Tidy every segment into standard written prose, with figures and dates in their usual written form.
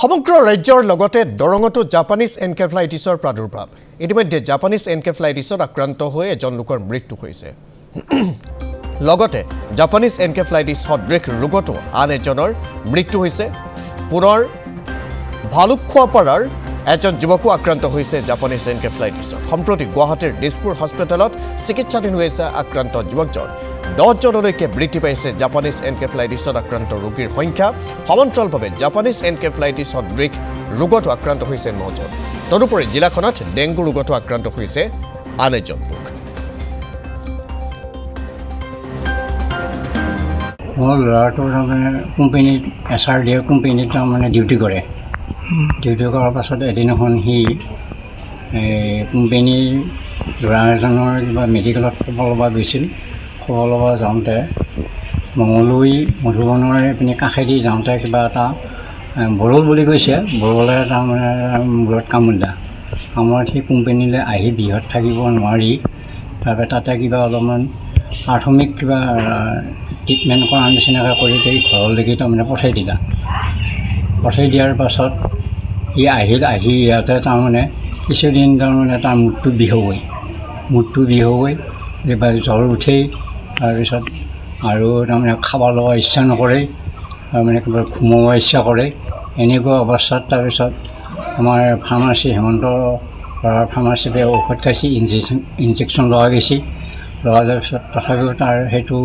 সমগ্ৰ ৰাজ্যৰ লগতে দৰঙতো জাপানিজ এনকেফেলাইটিছৰ প্ৰাদুৰ্ভাৱ ইতিমধ্যে জাপানিজ এনকেফেলাইটিছত আক্ৰান্ত হৈ এজন লোকৰ মৃত্যু হৈছে লগতে জাপানিজ এনকেফেলাইটিছ সদৃশ ৰোগতো আন এজনৰ মৃত্যু হৈছে পুনৰ ভালুকখোৱাপাৰাৰ এজন যুৱকো আক্ৰান্ত হৈছে জাপানিজ এনকেফেলাইটিছত সম্প্ৰতি গুৱাহাটীৰ দিছপুৰ হস্পিটেলত চিকিৎসাধীন হৈছে আক্ৰান্ত যুৱকজন 10 জনলৈকে বৃদ্ধি পাইছে জাপানিজ এনকেফেলাইটিছত আক্ৰান্ত ৰোগীৰ সংখ্যা সমান্তৰালভাৱে জাপানিজ এনকেফেলাইটিছ সদৃশ ৰোগতো আক্ৰান্ত হৈছে 9 জন তদুপৰি জিলাখনত ডেংগু ৰোগতো আক্ৰান্ত হৈছে আন এজন লোক মোৰ ল'ৰাটো তাৰমানে কোম্পানীত SRD কোম্পানীত তাৰমানে ডিউটি কৰে ডিউটি কৰাৰ পাছত এদিনাখন সি কোম্পানীৰ ল'ৰা এজনৰ কিবা মেডিকেলত খবৰ ল'ব গৈছিল খবৰ ল'ব যাওঁতে মঙলদৈ মধুবনৰ এইপিনে কাষেদি যাওঁতে কিবা এটা বৰল বুলি কৈছে বৰলে তাৰমানে মূৰত কামুৰিলে কামুৰত সি কোম্পানীলৈ আহি বিহত থাকিব নোৱাৰি তাৰপৰা তাতে কিবা অলপমান প্ৰাথমিক কিবা ট্ৰিটমেণ্ট কৰাৰ নিচিনাকৈ কৰি ঘৰলৈকে তাৰমানে পঠাই দিলা পঠাই দিয়াৰ পাছত সি আহি ইয়াতে তাৰমানে কিছুদিন তাৰমানে তাৰ মূৰটো বিষ হৈ এবাৰ জ্বৰ উঠেই তাৰপিছত আৰু তাৰমানে খাব লগা ইচ্ছা নকৰে তাৰমানে কিবা ঘুমাব ইচ্ছা কৰে এনেকুৱা অৱস্থাত তাৰপিছত আমাৰ ফাৰ্মাচী হেমন্ত ফাৰ্মাচীতে ঔষধ খাইছে ইনজেকশ্যন লোৱা গৈছে লোৱা যোৱাৰ পিছত তথাপিও তাৰ সেইটো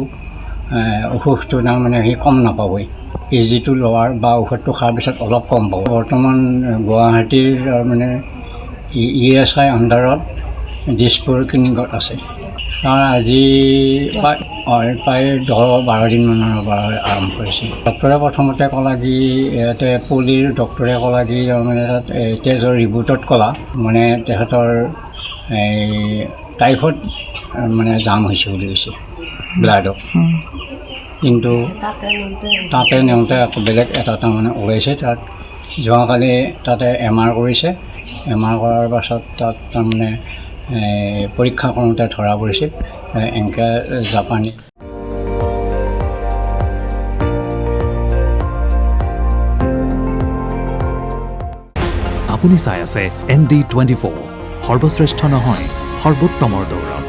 অসুখটো তাৰমানে সি কম নাপাবই যিটো লোৱাৰ বা ঔষধটো খোৱাৰ পিছত অলপ কম পাব বৰ্তমান গুৱাহাটীৰ মানে ESI আণ্ডাৰত দিছপুৰ ক্লিনিকত আছে তাৰ আজি প্ৰায় 10-12 দিনমানৰ পৰা আৰম্ভ কৰিছে ডক্টৰে প্ৰথমতে ক'লা কি ইয়াতে পলিৰ ডক্টৰে ক'লা কি তাৰমানে তাত তেজৰ ৰিপৰ্টত ক'লা মানে তেখেতৰ টাইফইড মানে জাম হৈছে বুলি কৈছে ব্লাডত কিন্তু তাতে নেওঁতে আকৌ বেলেগ এটা তাৰমানে ওলাইছে তাত যোৱাকালি তাতে MR কৰিছে MR কৰাৰ পাছত তাত তাৰমানে পৰীক্ষা কৰোঁতে ধৰা পৰিছিল এনেকৈ জাপানী আপুনি চাই আছে ND24 সৰ্বশ্ৰেষ্ঠ নহয় সৰ্বোত্তমৰ দৌৰ